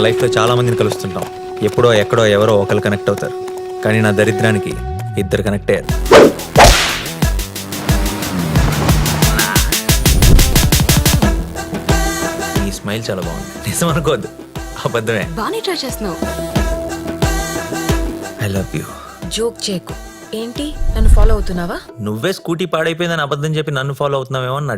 లైఫ్లో చాలా మందిని కలుస్తుంటాం. ఎప్పుడో ఎక్కడో ఎవరో ఒకరు కనెక్ట్ అవుతారు. కానీ నా దరిద్రానికి ఇద్దరు కనెక్ట్ అయ్యారు. ఈ స్మైల్ చాలా బాగుంది. నిజం అనుకోవద్దు, అబద్ధమే. బానే ట్రై చేస్తున్నావు. I love you. జోక్ చేయకు. ఏంటి నన్ను ఫాలో అవుతున్నావా? నువ్వే స్కూటీ పాడైపోయిందని అబద్ధం చెప్పి నన్ను ఫాలో అవుతున్నావేమో అని నా